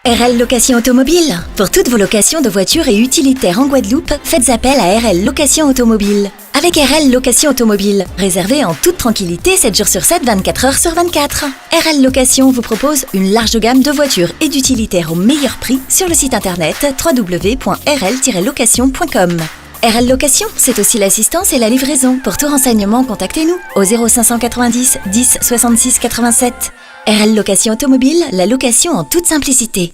RL Location Automobile. Pour toutes vos locations de voitures et utilitaires en Guadeloupe, faites appel à RL Location Automobile. Avec RL Location Automobile, réservez en toute tranquillité 7 jours sur 7, 24 heures sur 24. RL Location vous propose une large gamme de voitures et d'utilitaires au meilleur prix sur le site internet www.rl-location.com. RL Location, c'est aussi l'assistance et la livraison. Pour tout renseignement, contactez-nous au 0590 10 66 87. RL Location Automobile, la location en toute simplicité.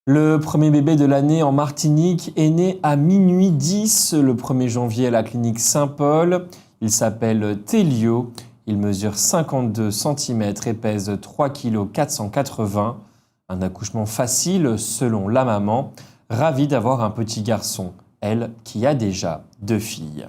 Le premier bébé de l'année en Martinique est né à minuit 10 le 1er janvier à la clinique Saint-Paul. Il s'appelle Télio. Il mesure 52 cm et pèse 3 kg 480. Un accouchement facile selon la maman. Ravie d'avoir un petit garçon, elle qui a déjà 2 filles.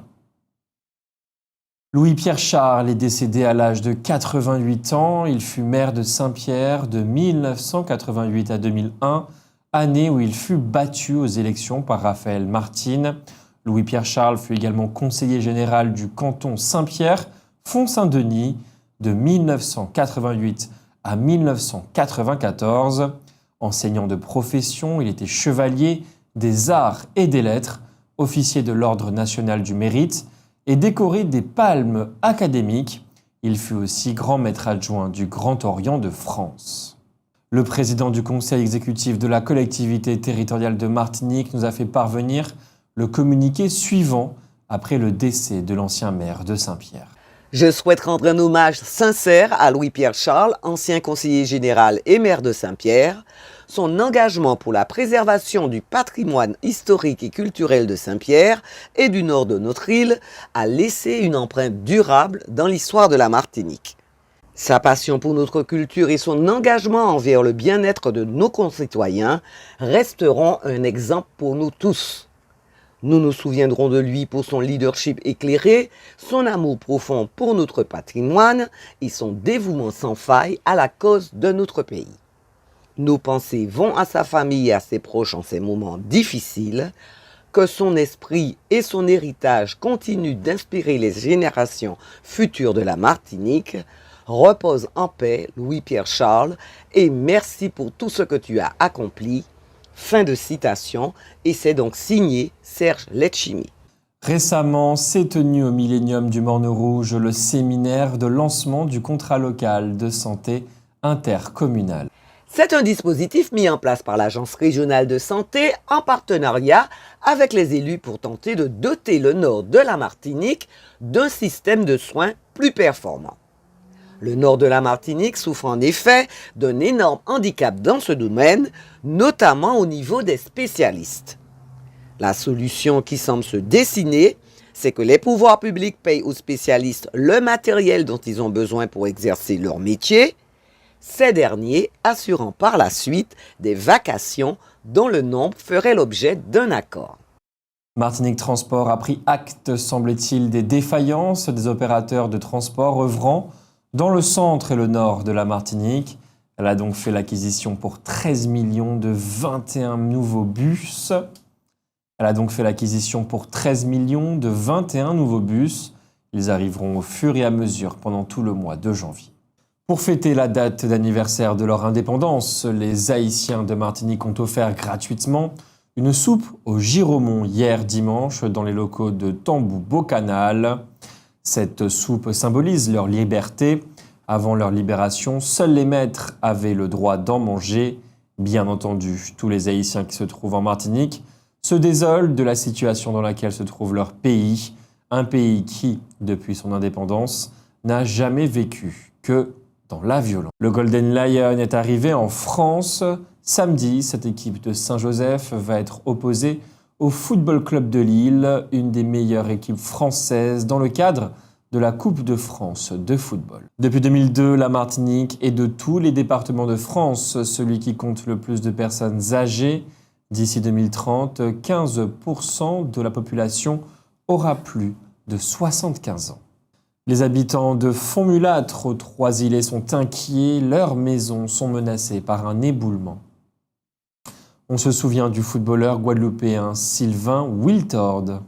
Louis-Pierre Charles est décédé à l'âge de 88 ans. Il fut maire de Saint-Pierre de 1988 à 2001, année où il fut battu aux élections par Raphaël Martine. Louis-Pierre Charles fut également conseiller général du canton Saint-Pierre, Font-Saint-Denis, de 1988 à 1994. Enseignant de profession, il était chevalier des arts et des lettres, officier de l'Ordre national du mérite, et décoré des palmes académiques. Il fut aussi grand maître adjoint du Grand Orient de France. Le président du conseil exécutif de la collectivité territoriale de Martinique nous a fait parvenir le communiqué suivant après le décès de l'ancien maire de Saint-Pierre. Je souhaite rendre un hommage sincère à Louis-Pierre Charles, ancien conseiller général et maire de Saint-Pierre. Son engagement pour la préservation du patrimoine historique et culturel de Saint-Pierre et du nord de notre île a laissé une empreinte durable dans l'histoire de la Martinique. Sa passion pour notre culture et son engagement envers le bien-être de nos concitoyens resteront un exemple pour nous tous. Nous nous souviendrons de lui pour son leadership éclairé, son amour profond pour notre patrimoine et son dévouement sans faille à la cause de notre pays. Nos pensées vont à sa famille et à ses proches en ces moments difficiles. Que son esprit et son héritage continuent d'inspirer les générations futures de la Martinique. Repose en paix, Louis-Pierre Charles, et merci pour tout ce que tu as accompli. Fin de citation, et c'est donc signé Serge Letchimy. Récemment, s'est tenu au Millénium du Morne Rouge le séminaire de lancement du contrat local de santé intercommunal. C'est un dispositif mis en place par l'Agence régionale de santé en partenariat avec les élus pour tenter de doter le nord de la Martinique d'un système de soins plus performant. Le nord de la Martinique souffre en effet d'un énorme handicap dans ce domaine, notamment au niveau des spécialistes. La solution qui semble se dessiner, c'est que les pouvoirs publics payent aux spécialistes le matériel dont ils ont besoin pour exercer leur métier, ces derniers assurant par la suite des vacations dont le nombre ferait l'objet d'un accord. Martinique Transport a pris acte, semble-t-il, des défaillances des opérateurs de transport œuvrant dans le centre et le nord de la Martinique. Elle a donc fait l'acquisition pour 13 millions de 21 nouveaux bus. Ils arriveront au fur et à mesure pendant tout le mois de janvier. Pour fêter la date d'anniversaire de leur indépendance, les Haïtiens de Martinique ont offert gratuitement une soupe au Giromont hier dimanche dans les locaux de Tambou-Bocanal. Cette soupe symbolise leur liberté. Avant leur libération, seuls les maîtres avaient le droit d'en manger. Bien entendu, tous les Haïtiens qui se trouvent en Martinique se désolent de la situation dans laquelle se trouve leur pays. Un pays qui, depuis son indépendance, n'a jamais vécu que dans la violence. Le Golden Lion est arrivé en France. Samedi, cette équipe de Saint-Joseph va être opposée au Football Club de Lille, une des meilleures équipes françaises dans le cadre de la Coupe de France de football. Depuis 2002, la Martinique est de tous les départements de France celui qui compte le plus de personnes âgées. D'ici 2030, 15% de la population aura plus de 75 ans. Les habitants de Font-Mulâtre, aux Trois-Îlets, sont inquiets. Leurs maisons sont menacées par un éboulement. On se souvient du footballeur guadeloupéen Sylvain Wiltord.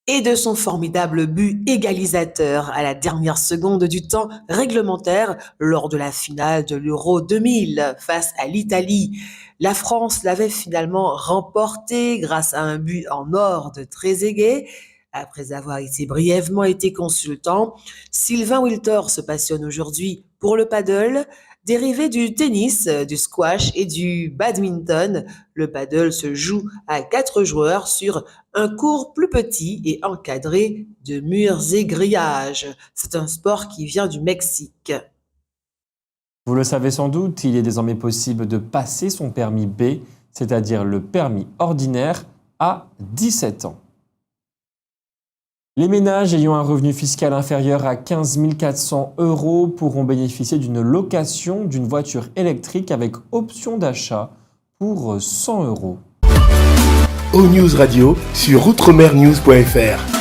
et de son formidable but égalisateur à la dernière seconde du temps réglementaire lors de la finale de l'Euro 2000 face à l'Italie. La France l'avait finalement remporté grâce à un but en or de Trezeguet. Après avoir brièvement été consultant, Sylvain Wiltord se passionne aujourd'hui pour le paddle. Dérivé du tennis, du squash et du badminton, le paddle se joue à 4 joueurs sur un court plus petit et encadré de murs et grillages. C'est un sport qui vient du Mexique. Vous le savez sans doute, il est désormais possible de passer son permis B, c'est-à-dire le permis ordinaire, à 17 ans. Les ménages ayant un revenu fiscal inférieur à 15 400 € pourront bénéficier d'une location d'une voiture électrique avec option d'achat pour 100 €. O-News Radio sur outremernews.fr.